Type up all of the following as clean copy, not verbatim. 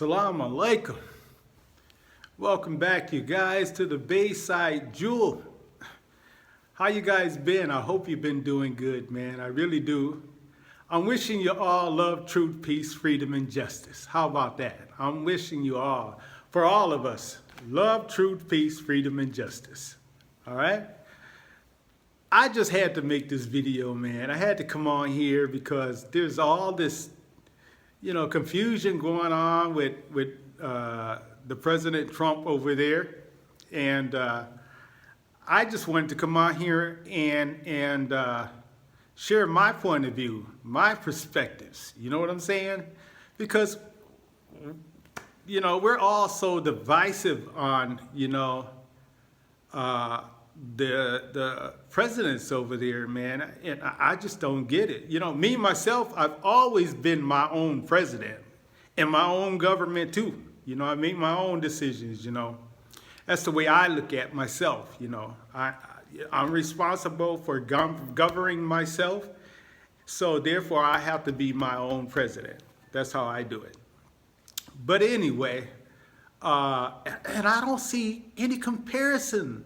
Assalamu alaikum. Welcome back, you guys, to the Beyside Jewel. How you guys been? I hope you've been doing good, man. I really do. I'm wishing you all love, truth, peace, freedom, and justice. How about that? I'm wishing you all, for all of us, love, truth, peace, freedom, and justice. All right? I just had to make this video, man. I had to come on here because there's all this confusion going on with the President Trump over there. And I just wanted to come on here and share my point of view, my perspectives. You know what I'm saying? Because, we're all so divisive on, the presidents over there, man, and I just don't get it. Me, myself, I've always been my own president and my own government too. I make my own decisions, That's the way I look at myself, I'm responsible for governing myself, so therefore I have to be my own president. That's how I do it. But anyway, and I don't see any comparison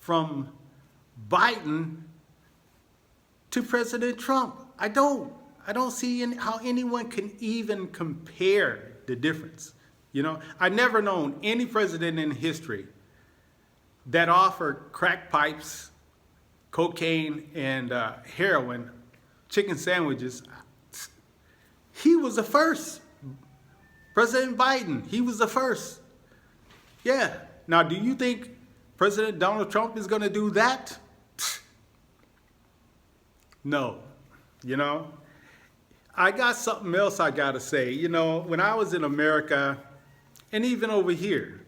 from Biden to President Trump. I don't see how anyone can even compare the difference. I've never known any president in history that offered crack pipes, cocaine, and heroin, chicken sandwiches. He was the first. President Biden, he was the first. Yeah. Now, do you think President Donald Trump is going to do that? No. I got something else I got to say. When I was in America, and even over here,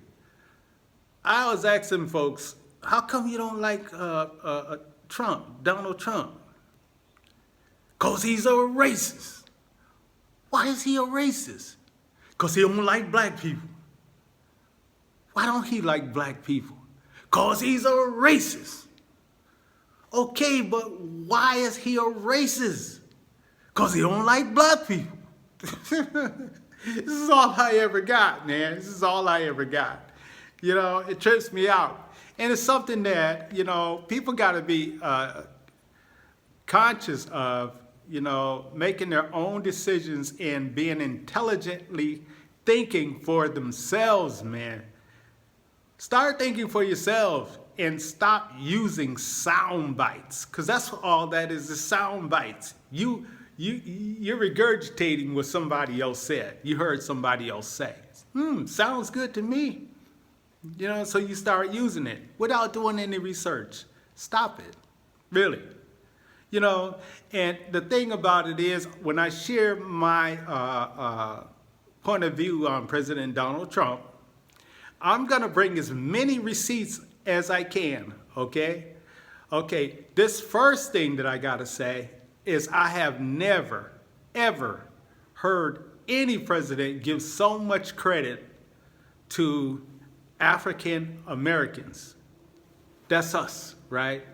I was asking folks, how come you don't like Trump, Donald Trump? Because he's a racist. Why is he a racist? Because he don't like black people. Why don't he like black people? Because he's a racist. Okay, but why is he a racist? Because he don't like black people. This is all I ever got, man. This is all I ever got. It trips me out. And it's something that, people got to be conscious of, making their own decisions and being intelligently thinking for themselves, man. Start thinking for yourself and stop using sound bites, because that's all that is sound bites. You're regurgitating what somebody else said. You heard somebody else say. Sounds good to me. So you start using it without doing any research. Stop it. Really. And the thing about it is, when I share my point of view on President Donald Trump, I'm going to bring as many receipts as I can, okay? Okay, this first thing that I got to say is I have never, ever heard any president give so much credit to African Americans. That's us, right?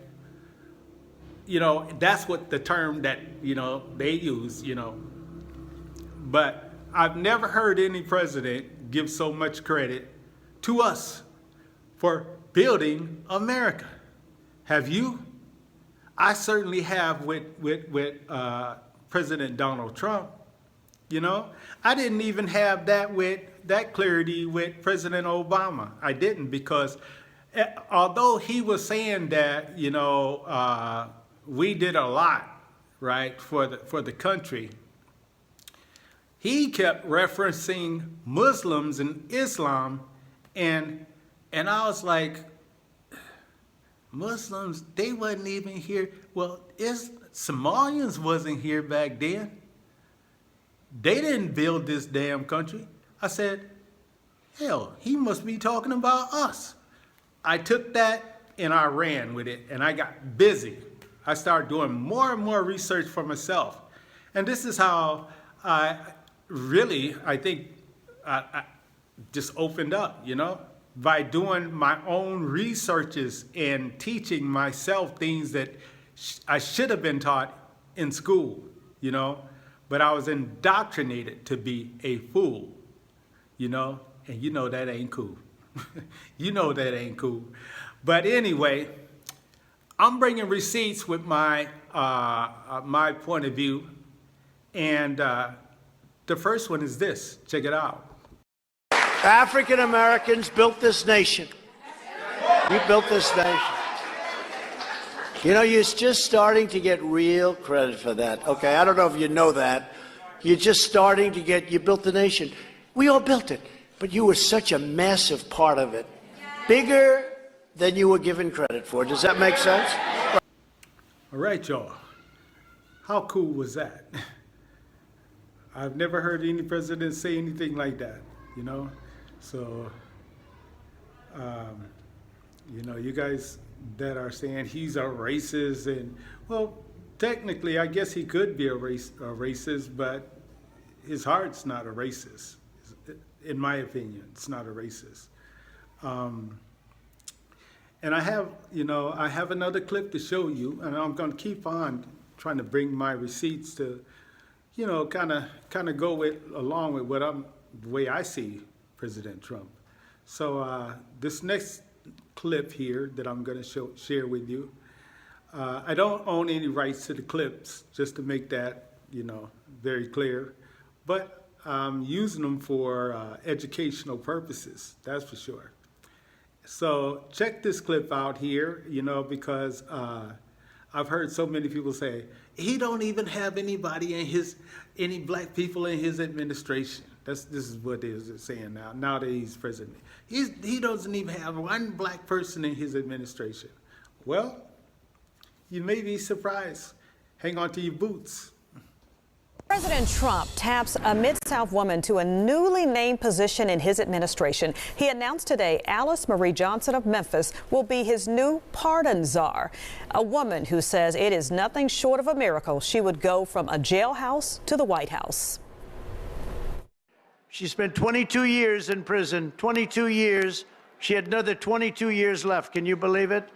That's what the term that, they use, But I've never heard any president give so much credit to us for building America. Have you? I certainly have with President Donald Trump. I didn't even have that clarity with President Obama. I didn't, because although he was saying that we did a lot, right, for the country, he kept referencing Muslims and Islam. And I was like, Muslims, they wasn't even here. Well, Somalians wasn't here back then. They didn't build this damn country. I said, hell, he must be talking about us. I took that and I ran with it, and I got busy. I started doing more and more research for myself. And this is how I think I just opened up, by doing my own researches and teaching myself things that I should have been taught in school, but I was indoctrinated to be a fool. you know, and you know that ain't cool. You know that ain't cool. But anyway, I'm bringing receipts with my my point of view, and the first one is this. Check it out. African Americans built this nation. We built this nation. You know, you're just starting to get real credit for that. Okay, I don't know if you know that. You're just starting to get, you built the nation. We all built it, but you were such a massive part of it. Bigger than you were given credit for. Does that make sense? All right, y'all. How cool was that? I've never heard any president say anything like that, you know? So, you know, you guys that are saying he's a racist, and, well, technically, I guess he could be a racist, but his heart's not a racist. In my opinion, it's not a racist. And I have, you know, I have another clip to show you, and I'm going to keep on trying to bring my receipts to, you know, kind of go along with the way I see President Trump. So this next clip here that I'm going to share with you, I don't own any rights to the clips, just to make that, you know, very clear. But I'm using them for educational purposes, that's for sure. So check this clip out here, you know, because I've heard so many people say, he don't even have anybody any black people in his administration. This is what they're saying now that he's president. He doesn't even have one black person in his administration. Well, you may be surprised. Hang on to your boots. President Trump taps a Mid-South woman to a newly named position in his administration. He announced today Alice Marie Johnson of Memphis will be his new pardon czar, a woman who says it is nothing short of a miracle she would go from a jailhouse to the White House. She spent 22 years in prison, 22 years. She had another 22 years left. Can you believe it?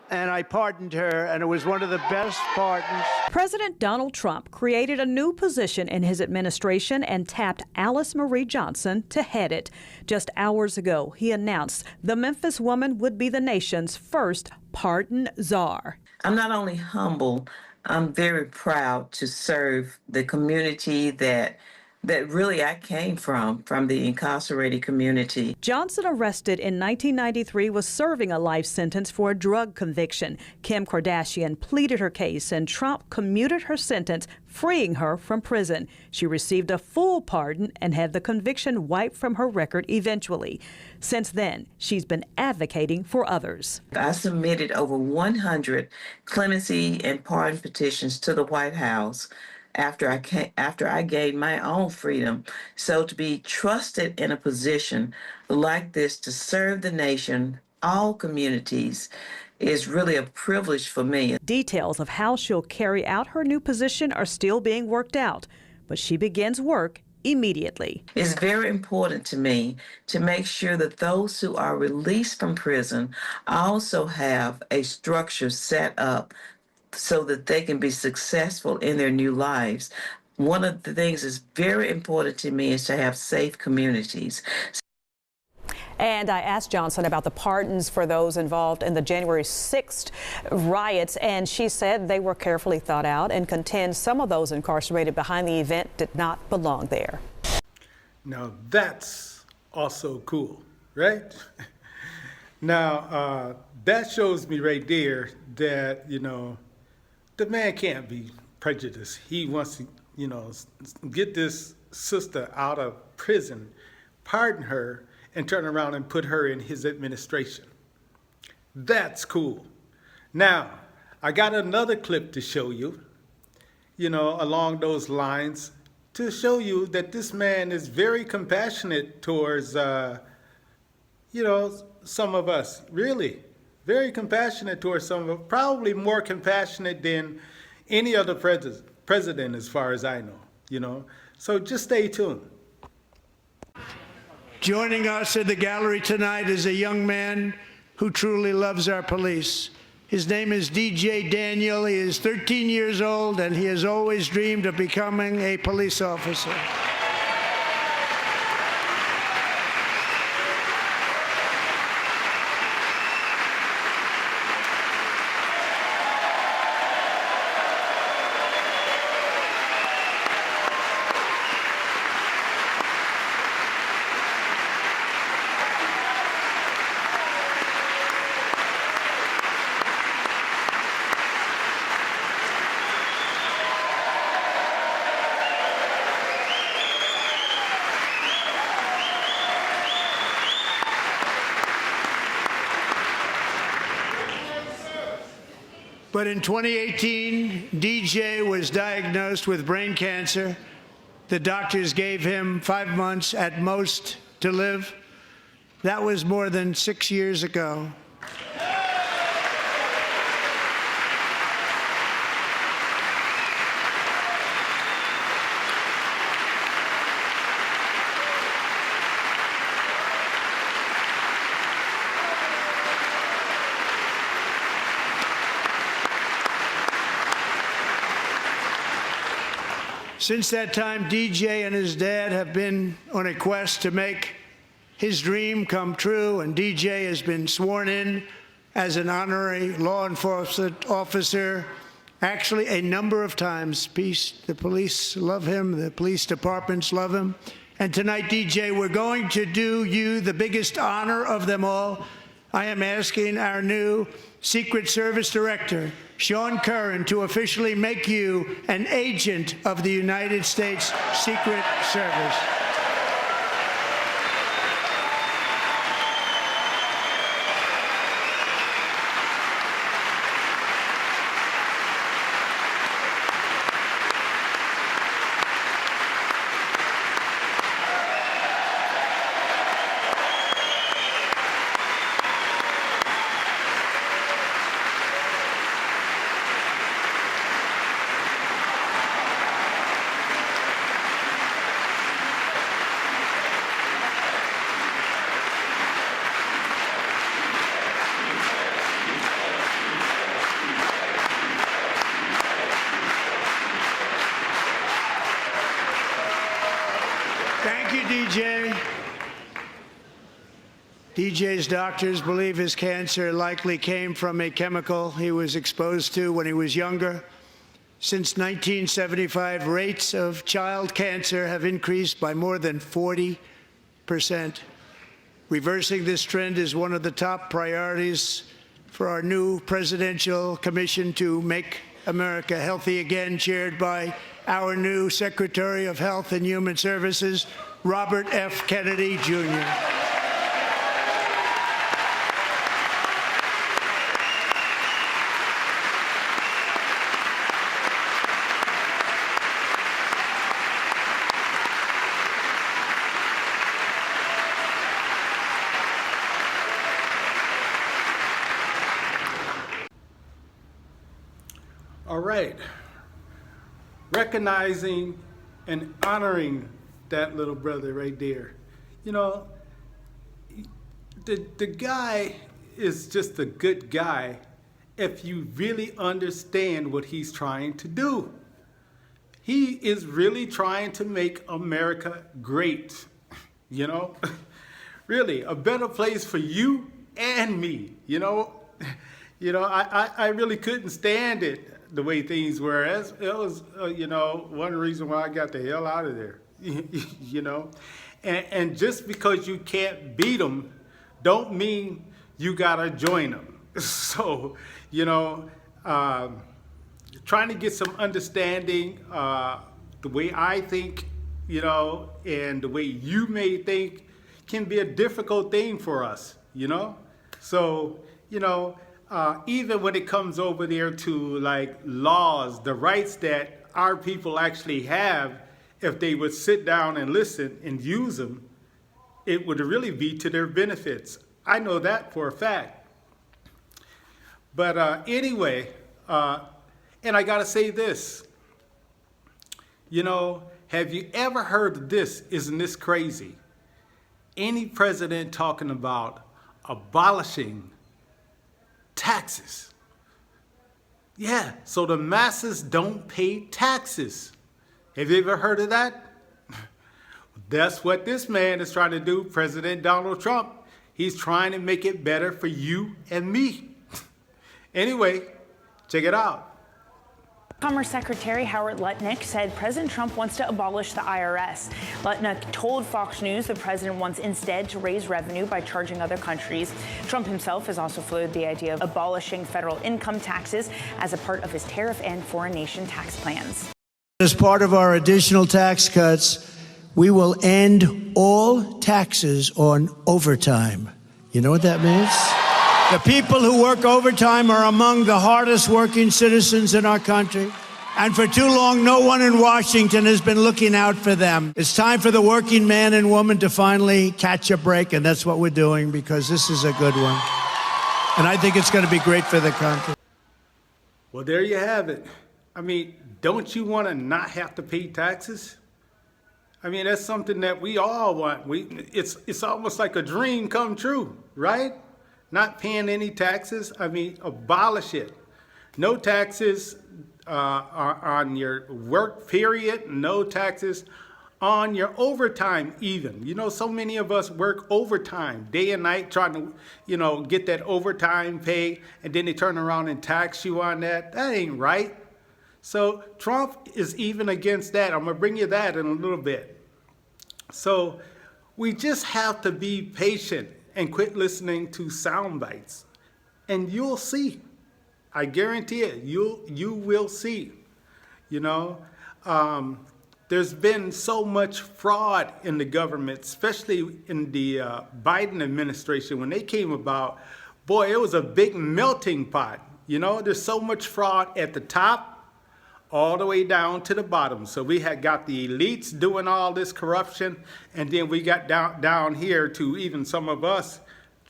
And I pardoned her, and it was one of the best pardons. President Donald Trump created a new position in his administration and tapped Alice Marie Johnson to head it. Just hours ago, he announced the Memphis woman would be the nation's first pardon czar. I'm not only humble, I'm very proud to serve the community that really I came from the incarcerated community. Johnson, arrested in 1993, was serving a life sentence for a drug conviction. Kim Kardashian pleaded her case, and Trump commuted her sentence, freeing her from prison. She received a full pardon and had the conviction wiped from her record eventually. Since then, she's been advocating for others. I submitted over 100 clemency and pardon petitions to the White House after I gained my own freedom. So to be trusted in a position like this to serve the nation, all communities, is really a privilege for me. Details of how she'll carry out her new position are still being worked out, but she begins work immediately. It's very important to me to make sure that those who are released from prison also have a structure set up so that they can be successful in their new lives. One of the things that's very important to me is to have safe communities. And I asked Johnson about the pardons for those involved in the January 6th riots, and she said they were carefully thought out and contends some of those incarcerated behind the event did not belong there. Now that's also cool, right? Now that shows me right there that, you know, the man can't be prejudiced. He wants to, you know, get this sister out of prison, pardon her, and turn around and put her in his administration. That's cool. Now, I got another clip to show you, you know, along those lines, to show you that this man is very compassionate towards, you know, some of us, really. Very compassionate towards some of us, probably more compassionate than any other president as far as I know, you know. So just stay tuned. Joining us in the gallery tonight is a young man who truly loves our police. His name is DJ Daniel. He is 13 years old, and he has always dreamed of becoming a police officer. But in 2018, DJ was diagnosed with brain cancer. The doctors gave him 5 months at most to live. That was more than 6 years ago. Since that time, DJ and his dad have been on a quest to make his dream come true, and DJ has been sworn in as an honorary law enforcement officer, actually a number of times. The police love him, the police departments love him. And tonight, DJ, we're going to do you the biggest honor of them all. I am asking our new Secret Service Director, Sean Curran, to officially make you an agent of the United States Secret Service. Thank you, DJ. DJ's doctors believe his cancer likely came from a chemical he was exposed to when he was younger. Since 1975, rates of child cancer have increased by more than 40%. Reversing this trend is one of the top priorities for our new presidential commission to make America healthy again, chaired by our new Secretary of Health and Human Services, Robert F. Kennedy, Jr. All right. Recognizing and honoring that little brother right there. You know, the guy is just a good guy if you really understand what he's trying to do. He is really trying to make America great, you know? Really, a better place for you and me, you know? I really couldn't stand it the way things were. It was, one reason why I got the hell out of there, you know? And just because you can't beat them, don't mean you gotta join them. So, trying to get some understanding, the way I think, and the way you may think can be a difficult thing for us, So, even when it comes over there to like laws, the rights that our people actually have, if they would sit down and listen and use them, it would really be to their benefits. I know that for a fact. But anyway, and I gotta say this, have you ever heard of this? Isn't this crazy? Any president talking about abolishing taxes. Yeah, so the masses don't pay taxes. Have you ever heard of that? That's what this man is trying to do, President Donald Trump. He's trying to make it better for you and me. Anyway, check it out. Commerce Secretary Howard Lutnick said President Trump wants to abolish the IRS. Lutnick told Fox News the president wants instead to raise revenue by charging other countries. Trump himself has also floated the idea of abolishing federal income taxes as a part of his tariff and foreign nation tax plans. As part of our additional tax cuts, we will end all taxes on overtime. You know what that means? The people who work overtime are among the hardest working citizens in our country. And for too long, no one in Washington has been looking out for them. It's time for the working man and woman to finally catch a break, and that's what we're doing, because this is a good one. And I think it's going to be great for the country. Well, there you have it. I mean, don't you want to not have to pay taxes? I mean, that's something that we all want. It's almost like a dream come true, right? Not paying any taxes. I mean, abolish it. No taxes on your work period, no taxes on your overtime even. You know, so many of us work overtime day and night trying to, you know, get that overtime pay, and then they turn around and tax you on that. That ain't right. So Trump is even against that. I'm gonna bring you that in a little bit. So we just have to be patient and quit listening to sound bites, and you'll see. I guarantee it, you will see. You know, there's been so much fraud in the government, especially in the Biden administration. When they came about, boy, it was a big melting pot. You know, there's so much fraud at the top all the way down to the bottom. So we had got the elites doing all this corruption, and then we got down here to even some of us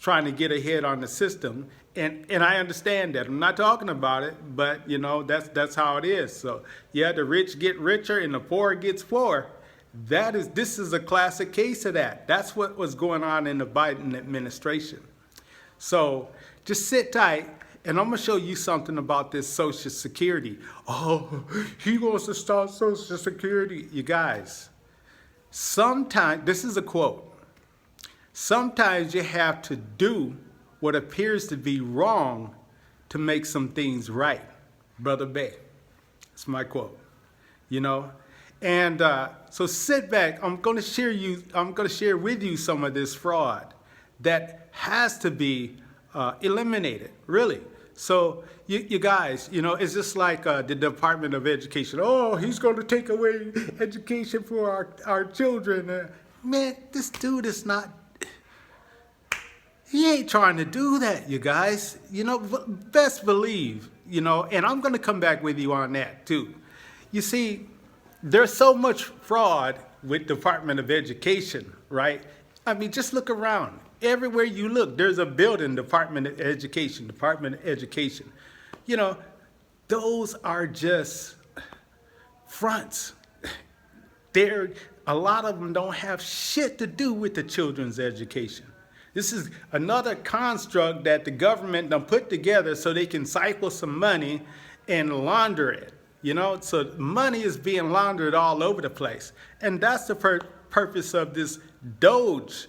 trying to get ahead on the system. And I understand that. I'm not talking about it, but you know, that's how it is. So yeah, the rich get richer and the poor gets poorer. This is a classic case of that. That's what was going on in the Biden administration. So just sit tight, and I'm gonna show you something about this Social Security. Oh, he wants to start Social Security. You guys, sometimes, this is a quote, sometimes you have to do what appears to be wrong to make some things right, Brother Bay. That's my quote, you know? And so sit back. I'm gonna share with you some of this fraud that has to be eliminated, really. So you guys, you know, it's just like the Department of Education. Oh, he's gonna take away education for our children. Man, this dude is not, he ain't trying to do that, you guys. You know, best believe, you know, and I'm going to come back with you on that too. You see, there's so much fraud with Department of Education, right? I mean, just look around. Everywhere you look, there's a building, Department of Education, Department of Education. You know, those are just fronts. A lot of them don't have shit to do with the children's education. This is another construct that the government done put together so they can cycle some money and launder it. You know, so money is being laundered all over the place. And that's the purpose of this Doge,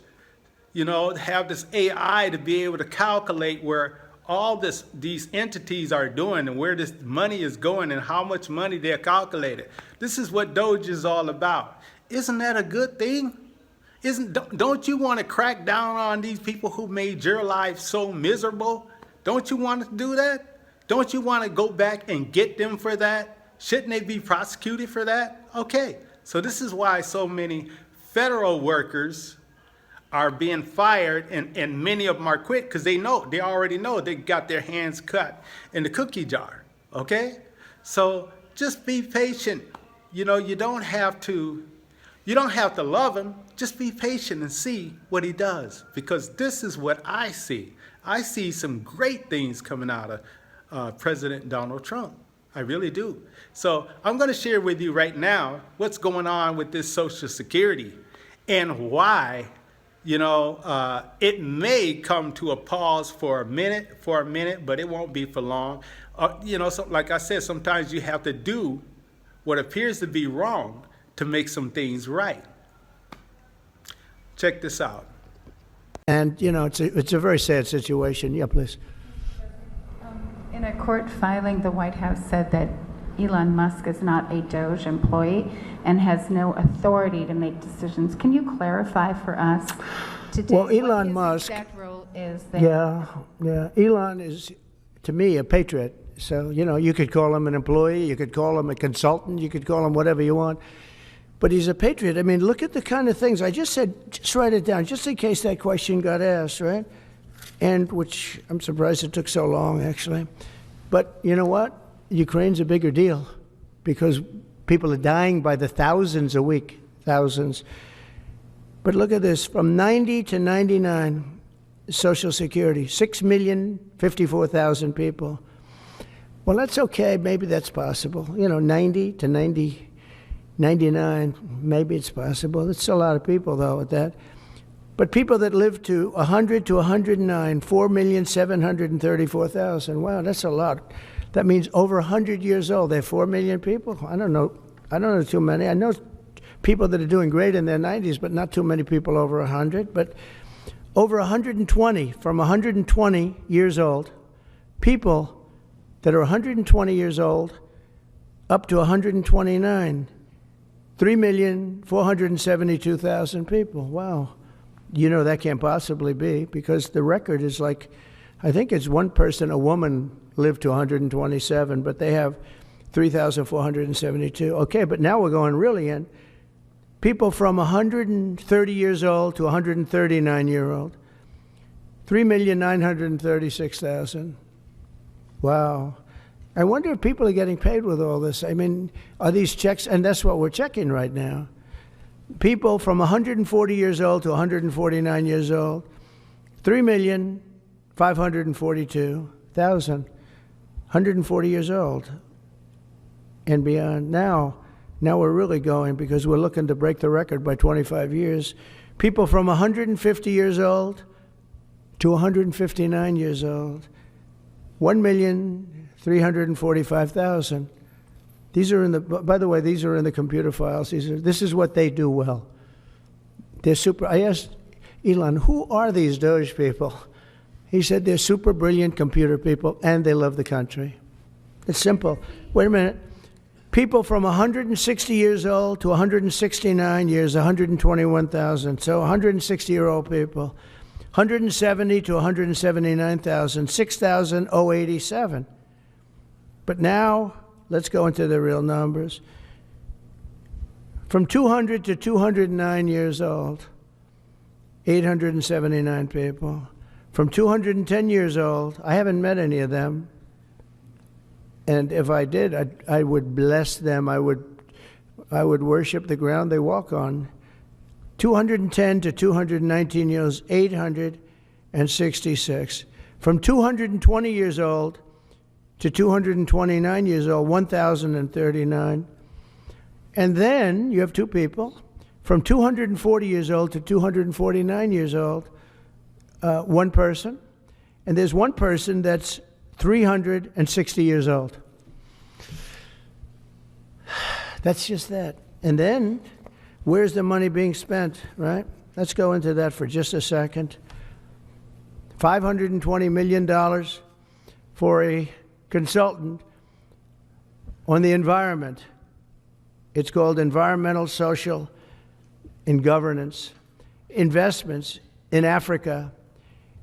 you know, have this AI to be able to calculate where all these entities are doing and where this money is going and how much money they're calculating. This is what Doge is all about. Isn't that a good thing? Don't you want to crack down on these people who made your life so miserable? Don't you want to do that? Don't you want to go back and get them for that? Shouldn't they be prosecuted for that? Okay, so this is why so many federal workers are being fired, and many of them are quit because they already know they got their hands cut in the cookie jar, okay? So just be patient. You know, you don't have to love him. Just be patient and see what he does, because this is what I see. I see some great things coming out of President Donald Trump. I really do. So I'm going to share with you right now what's going on with this Social Security and why, you know, it may come to a pause for a minute, but it won't be for long. You know, so like I said, sometimes you have to do what appears to be wrong to make some things right. Check this out. And, you know, it's a very sad situation. Yeah, please. In a court filing, the White House said that Elon Musk is not a Doge employee and has no authority to make decisions. Can you clarify for us today Well, Elon what his Musk, exact role is there? Yeah. Elon is, to me, a patriot. So, you know, you could call him an employee, you could call him a consultant, you could call him whatever you want. But he's a patriot. I mean, look at the kind of things I just said. Just write it down, just in case that question got asked, right? and which I'm surprised it took so long, actually. But you know what? Ukraine's a bigger deal because people are dying by the thousands a week, thousands. But look at this, from 90 to 99, Social Security, 6,054,000 people. Well, that's okay. Maybe that's possible. 90 to 99, maybe it's possible. It's a lot of people, though, at that. But people that live to 100 to 109, 4,734,000. Wow, that's a lot. That means over 100 years old. There are 4 million people. I don't know too many. I know people that are doing great in their 90s, but not too many people over 100. But over 120, from 120 years old, people that are 120 years old up to 129, 3,472,000 people. Wow. That can't possibly be, because the record is like, I think it's one person, a woman, lived to 127, but they have 3,472. Okay, but now we're going really in. People from 130 years old to 139-year-old, 3,936,000. Wow. I wonder if people are getting paid with all this. I mean, are these checks? And that's what we're checking right now. People from 140 years old to 149 years old, 3,542,000, 140 years old and beyond. Now we're really going, because we're looking to break the record by 25 years. People from 150 years old to 159 years old, 1,345,000. These are by the way, these are in the computer files. This is what they do well. They're super. I asked Elon, who are these Doge people? He said they're super brilliant computer people and they love the country. It's simple. Wait a minute. People from 160 years old to 169 years, 121,000. So 160-year-old people. 170 to 179,000, 6,087. But now, let's go into the real numbers. From 200 to 209 years old, 879 people. From 210 years old, I haven't met any of them. And if I did, I would bless them. I would worship the ground they walk on. 210 to 219 years, 866. From 220 years old to 229 years old, 1,039. And then you have two people. From 240 years old to 249 years old, one person. And there's one person that's 360 years old. That's just that. And then, where's the money being spent, right? Let's go into that for just a second. $520 million for a consultant on the environment. It's called Environmental, Social, and Governance. Investments in Africa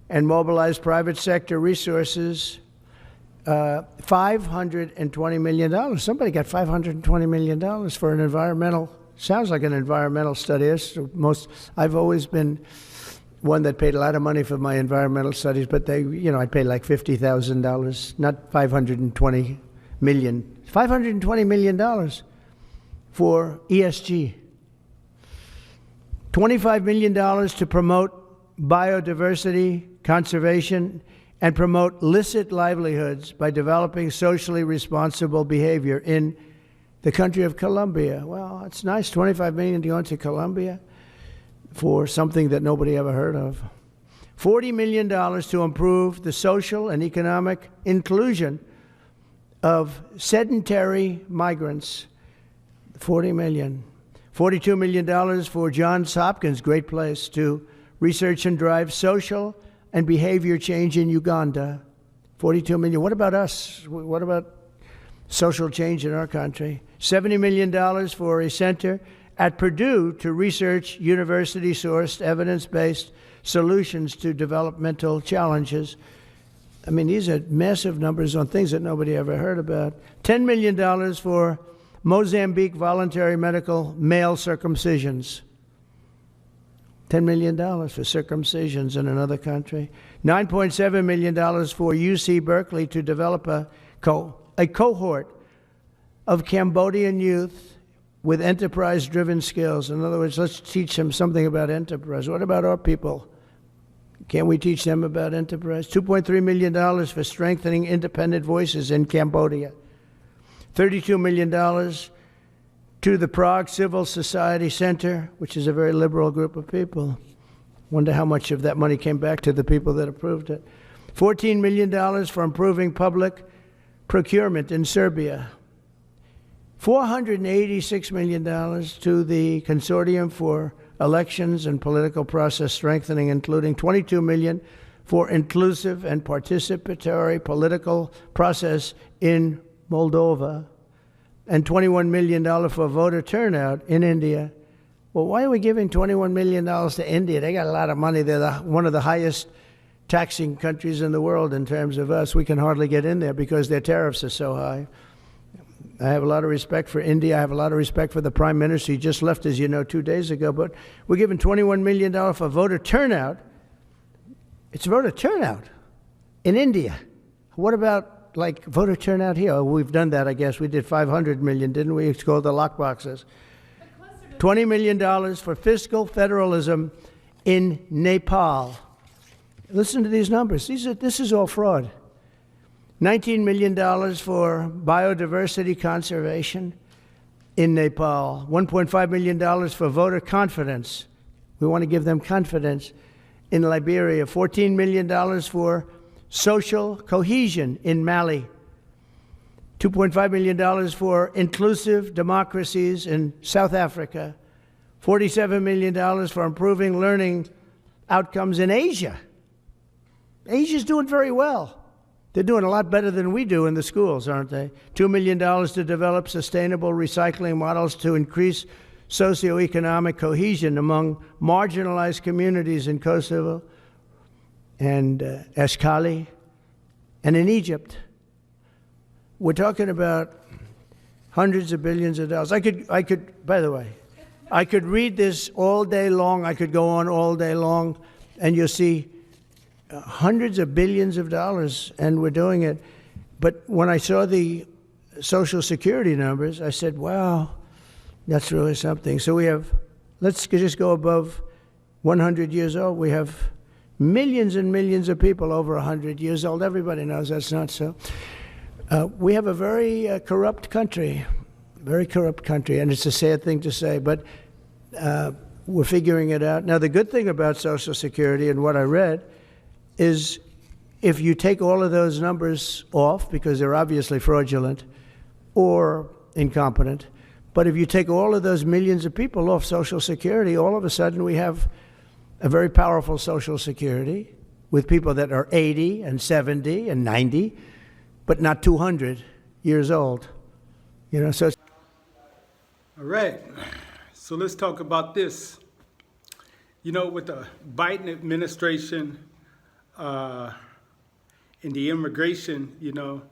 and mobilize private sector resources. $520 million. Somebody got $520 million for an environmental, sounds like an environmental study. I've always been one that paid a lot of money for my environmental studies, but I paid like $50,000, not $520 million. $520 million for ESG. $25 million to promote biodiversity, conservation, and promote licit livelihoods by developing socially responsible behavior in the country of Colombia. Well, it's nice, $25 million to go into Colombia for something that nobody ever heard of. $40 million to improve the social and economic inclusion of sedentary migrants. $40 million. $42 million for Johns Hopkins, great place, to research and drive social and behavior change in Uganda. $42 million. What about us? What about social change in our country? $70 million for a center at Purdue to research university-sourced, evidence-based solutions to developmental challenges. I mean, these are massive numbers on things that nobody ever heard about. $10 million for Mozambique voluntary medical male circumcisions. $10 million for circumcisions in another country. $9.7 million for UC Berkeley to develop a cohort of Cambodian youth with enterprise-driven skills. In other words, let's teach them something about enterprise. What about our people? Can't we teach them about enterprise? $2.3 million for strengthening independent voices in Cambodia. $32 million to the Prague Civil Society Center, which is a very liberal group of people. Wonder how much of that money came back to the people that approved it. $14 million for improving public procurement in Serbia. $486 million to the Consortium for Elections and Political Process Strengthening, including $22 million for inclusive and participatory political process in Moldova, and $21 million for voter turnout in India. Well, why are we giving $21 million to India? They got a lot of money. They're one of the highest taxing countries in the world in terms of us. We can hardly get in there because their tariffs are so high. I have a lot of respect for India. I have a lot of respect for the Prime Minister. He just left, as you know, 2 days ago. But we're giving $21 million for voter turnout. It's voter turnout in India. What about, like, voter turnout here? Oh, we've done that, I guess. We did $500 million, didn't we? It's called the lockboxes. $20 million for fiscal federalism in Nepal. Listen to these numbers. This is all fraud. $19 million for biodiversity conservation in Nepal. $1.5 million for voter confidence. We want to give them confidence in Liberia. $14 million for social cohesion in Mali. $2.5 million for inclusive democracies in South Africa. $47 million for improving learning outcomes in Asia. Asia's doing very well. They're doing a lot better than we do in the schools, aren't they? $2 million to develop sustainable recycling models to increase socioeconomic cohesion among marginalized communities in Kosovo and Ashkali and in Egypt. We're talking about hundreds of billions of dollars. I could, by the way, I could read this all day long. I could go on all day long, and you'll see hundreds of billions of dollars, and we're doing it. But when I saw the Social Security numbers, I said, wow, that's really something. So we have, let's just go above 100 years old. We have millions and millions of people over 100 years old. Everybody knows that's not so. We have a very corrupt country, and it's a sad thing to say, but we're figuring it out. Now, the good thing about Social Security and what I read is if you take all of those numbers off, because they're obviously fraudulent or incompetent, but if you take all of those millions of people off Social Security, all of a sudden we have a very powerful Social Security with people that are 80 and 70 and 90, but not 200 years old. You know, so. All right, so let's talk about this. You know, with the Biden administration, in the immigration, you know,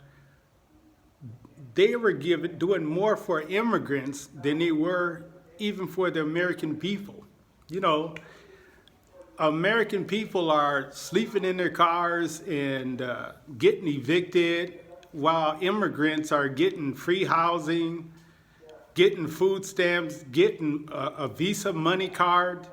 they were doing more for immigrants than they were even for the American people. You know, American people are sleeping in their cars and getting evicted, while immigrants are getting free housing, getting food stamps, getting a Visa money card.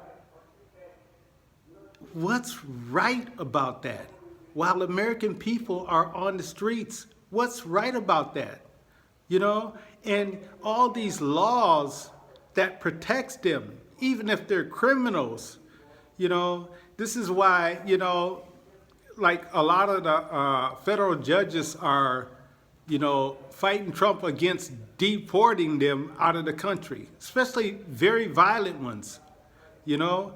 What's right about that? While American people are on the streets, what's right about that? You know, and all these laws that protects them, even if they're criminals, you know, this is why, you know, like a lot of the federal judges are, you know, fighting Trump against deporting them out of the country, especially very violent ones, you know.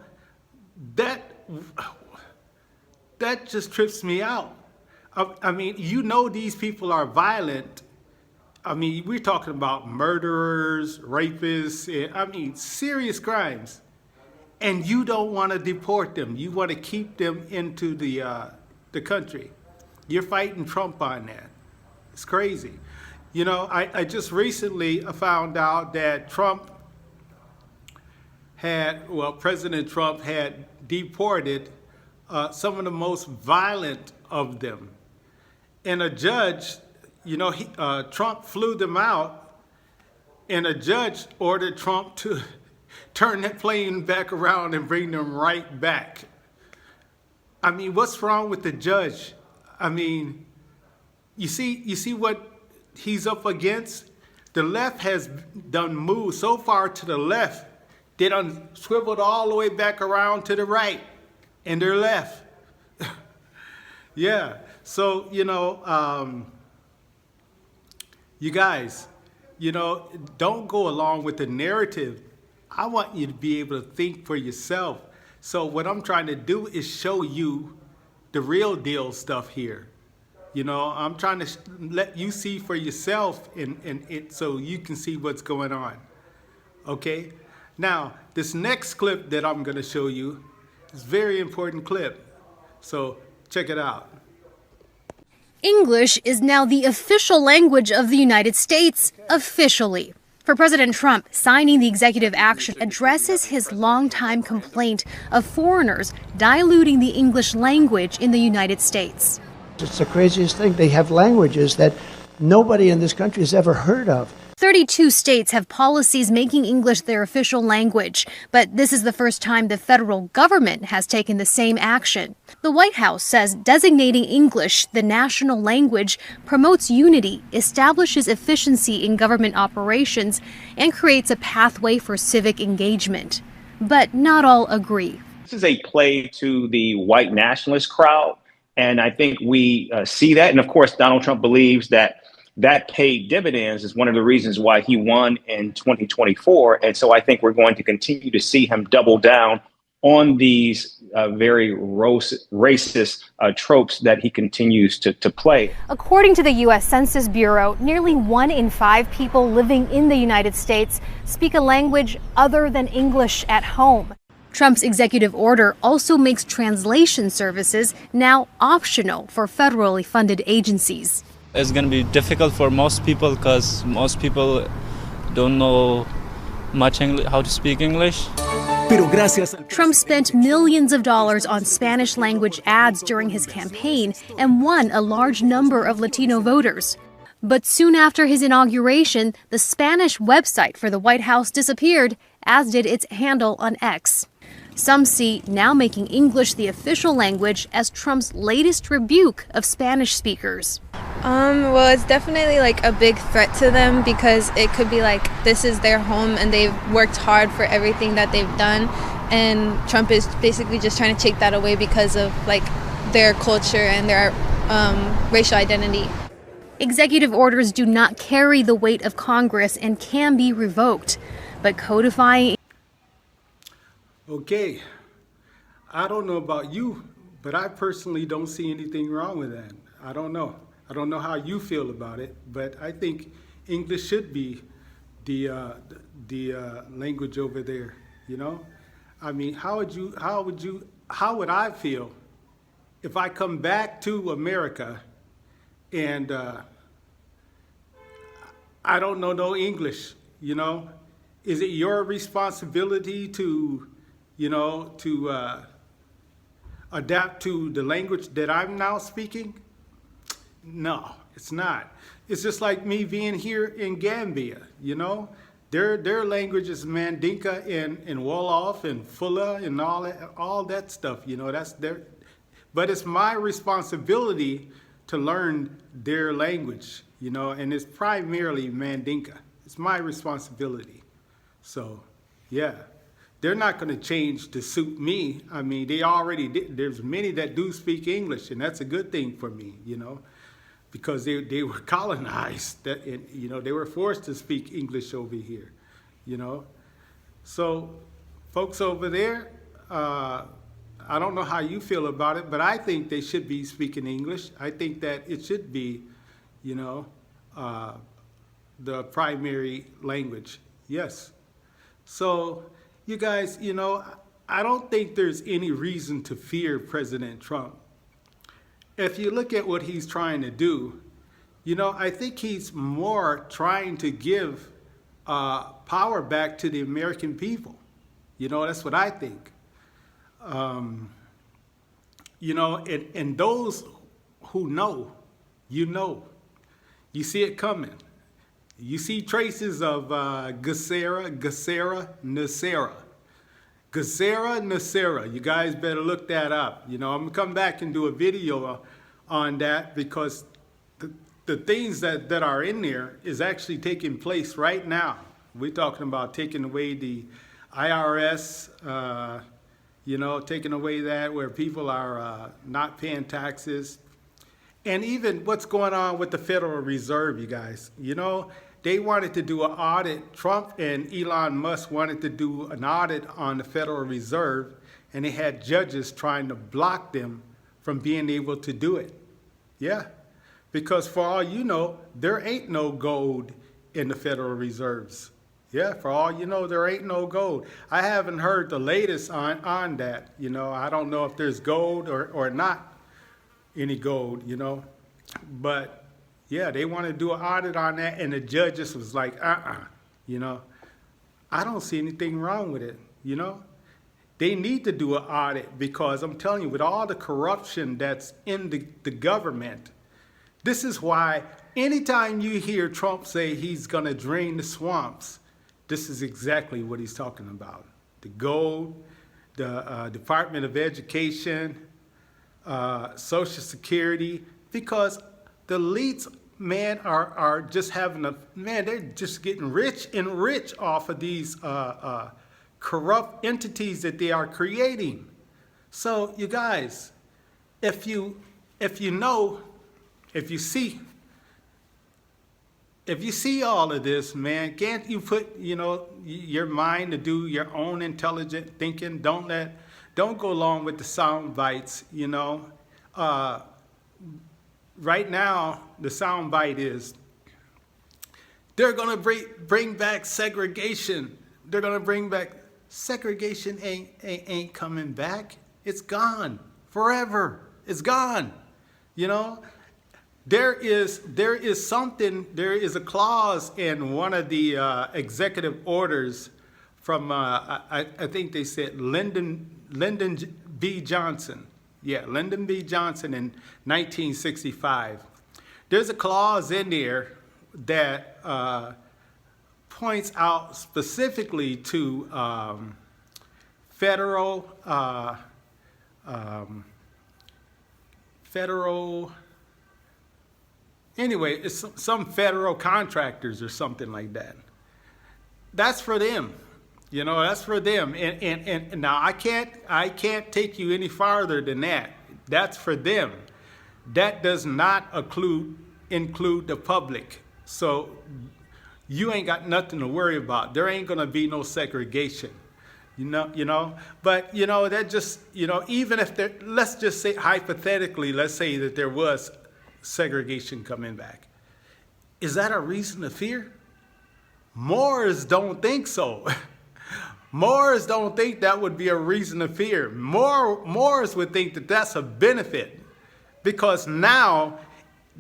That just trips me out. I mean, you know these people are violent. I mean, we're talking about murderers, rapists, I mean, serious crimes. And you don't want to deport them. You want to keep them into the country. You're fighting Trump on that. It's crazy. You know, I just recently found out that Trump President Trump had deported some of the most violent of them. And a judge, Trump flew them out, and a judge ordered Trump to turn that plane back around and bring them right back. I mean, what's wrong with the judge? I mean, you see what he's up against? The left has done moved so far to the left, they done swiveled all the way back around to the right, and they're left. Yeah, so, you guys, don't go along with the narrative. I want you to be able to think for yourself. So what I'm trying to do is show you the real deal stuff here. I'm trying to let you see for yourself so you can see what's going on. Okay? Now, this next clip that I'm going to show you is a very important clip. So check it out. English is now the official language of the United States, officially. For President Trump, signing the executive action addresses his longtime complaint of foreigners diluting the English language in the United States. It's the craziest thing. They have languages that nobody in this country has ever heard of. 32 states have policies making English their official language, but this is the first time the federal government has taken the same action. The White House says designating English the national language promotes unity, establishes efficiency in government operations, and creates a pathway for civic engagement. But not all agree. This is a play to the white nationalist crowd, and I think we see that. And of course, Donald Trump believes that paid dividends is one of the reasons why he won in 2024. And so I think we're going to continue to see him double down on these very racist tropes that he continues to play. According to the U.S. Census Bureau, nearly 1 in 5 people living in the United States speak a language other than English at home. Trump's executive order also makes translation services now optional for federally funded agencies. It's going to be difficult for most people because most people don't know much English, how to speak English. Trump spent millions of dollars on Spanish language ads during his campaign and won a large number of Latino voters. But soon after his inauguration, the Spanish website for the White House disappeared, as did its handle on X. Some see now making English the official language as Trump's latest rebuke of Spanish speakers. Well, it's definitely like a big threat to them because it could be like this is their home and they've worked hard for everything that they've done, and Trump is basically just trying to take that away because of like their culture and their racial identity. Executive orders do not carry the weight of Congress and can be revoked, but codifying. Okay, I don't know about you, but I personally don't see anything wrong with that. I don't know. I don't know how you feel about it, but I think English should be the language over there. I mean, how would I feel if I come back to America and I don't know no English? Is it your responsibility to adapt to the language that I'm now speaking? No, it's not. It's just like me being here in Gambia, Their language is Mandinka and Wolof and Fula and all that stuff, that's their, but it's my responsibility to learn their language, and it's primarily Mandinka. It's my responsibility. So, yeah. They're not going to change to suit me. I mean, they already did. There's many that do speak English, and that's a good thing for me, because they were colonized. They were forced to speak English over here, So, folks over there, I don't know how you feel about it, but I think they should be speaking English. I think that it should be, the primary language. Yes. So, you guys, I don't think there's any reason to fear President Trump. If you look at what he's trying to do, I think he's more trying to give power back to the American people. You know, that's what I think. You know, and those who know, you see it coming. You see traces of Ghassera Nasera. You guys better look that up. You know, I'm gonna come back and do a video on that, because the things that are in there is actually taking place right now. We're talking about taking away the IRS, you know, taking away that where people are not paying taxes. And even what's going on with the Federal Reserve, you guys. You know, they wanted to do an audit. Trump and Elon Musk wanted to do an audit on the Federal Reserve, and they had judges trying to block them from being able to do it. Yeah, because for all you know, there ain't no gold in the Federal Reserves. Yeah, for all you know, there ain't no gold. I haven't heard the latest on that. You know, I don't know if there's gold or not any gold, you know. But, yeah, they want to do an audit on that, and the judges was like, you know. I don't see anything wrong with it, you know. They need to do an audit, because I'm telling you, with all the corruption that's in the government, this is why anytime you hear Trump say he's going to drain the swamps, this is exactly what he's talking about. The gold, the Department of Education, Social Security, because the elites, man, are just having they're just getting rich and rich off of these corrupt entities that they are creating. So you guys, if you see all of this, man, can't you put, you know, your mind to do your own intelligent thinking? Don't go along with the sound bites, you know. Right now, the sound bite is they're going to bring back segregation. They're going to bring back segregation. Ain't coming back. It's gone forever. It's gone. You know. There is a clause in one of the executive orders from, I think they said Lyndon B. Johnson. Yeah, Lyndon B. Johnson in 1965. There's a clause in there that points out specifically to federal anyway, it's some federal contractors or something like that. That's for them. You know, that's for them. And now I can't take you any farther than that. That's for them. That does not include the public. So you ain't got nothing to worry about. There ain't gonna be no segregation. You know, but you know, that just, you know, even if there, let's just say hypothetically, let's say that there was segregation coming back. Is that a reason to fear? Moors don't think so. Moors don't think that would be a reason to fear. Moors would think that that's a benefit, because now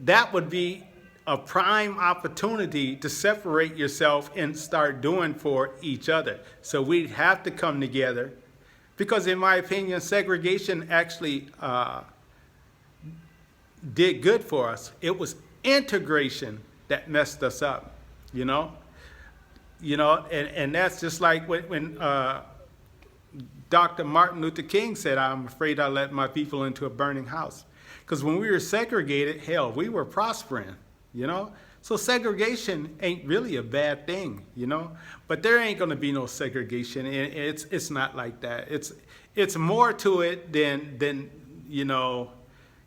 that would be a prime opportunity to separate yourself and start doing for each other. So we'd have to come together, because in my opinion, segregation actually did good for us. It was integration that messed us up, you know? You know, and that's just like when Dr. Martin Luther King said, I'm afraid I let my people into a burning house. Because when we were segregated, hell, we were prospering, you know? So segregation ain't really a bad thing, you know? But there ain't gonna be no segregation, and it's not like that. It's more to it than you know,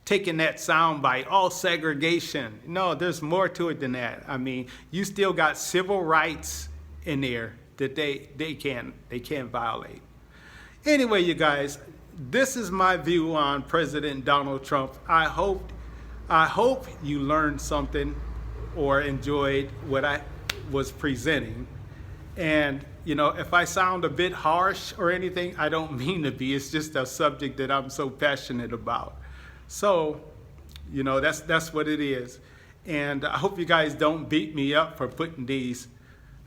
taking that sound bite, all segregation. No, there's more to it than that. I mean, you still got civil rights in there that they can't violate. Anyway, you guys, this is my view on President Donald Trump. I hope you learned something or enjoyed what I was presenting. And you know, if I sound a bit harsh or anything, I don't mean to be. It's just a subject that I'm so passionate about. So, you know, that's what it is. And I hope you guys don't beat me up for putting these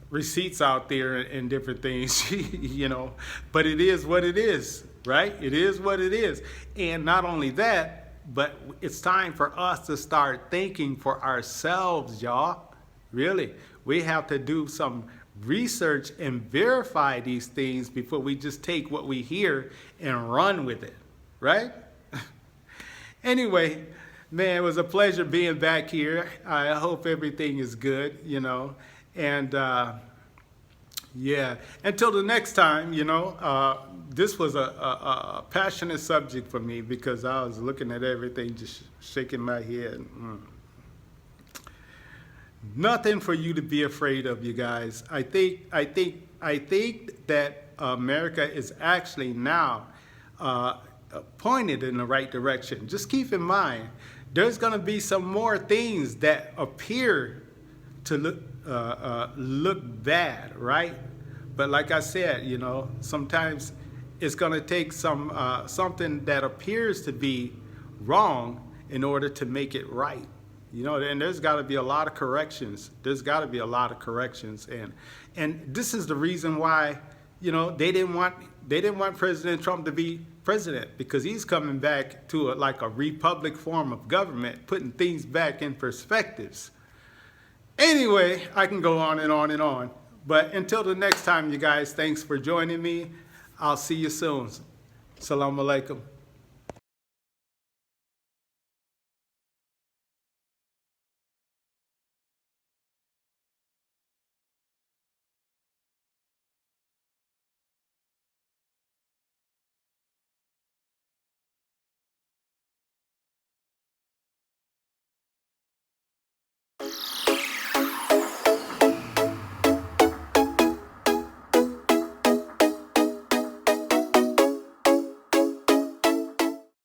receipts out there and different things, you know, but it is what it is, right? It is what it is. And not only that, but it's time for us to start thinking for ourselves, y'all. Really, we have to do some research and verify these things before we just take what we hear and run with it, right? Anyway, man, it was a pleasure being back here. I hope everything is good, you know, and yeah, until the next time, you know, this was a passionate subject for me because I was looking at everything, just shaking my head. Nothing for you to be afraid of, you guys. I think that America is actually now pointed in the right direction. Just keep in mind, there's going to be some more things that appear to look bad, right? But like I said, you know, sometimes it's going to take something that appears to be wrong in order to make it right. You know, and there's got to be a lot of corrections. There's got to be a lot of corrections, and this is the reason why, you know, they didn't want President Trump to be president, because he's coming back to like a republic form of government, putting things back in perspectives. Anyway, I can go on and on and on. But until the next time, you guys, thanks for joining me. I'll see you soon. Assalamu alaikum.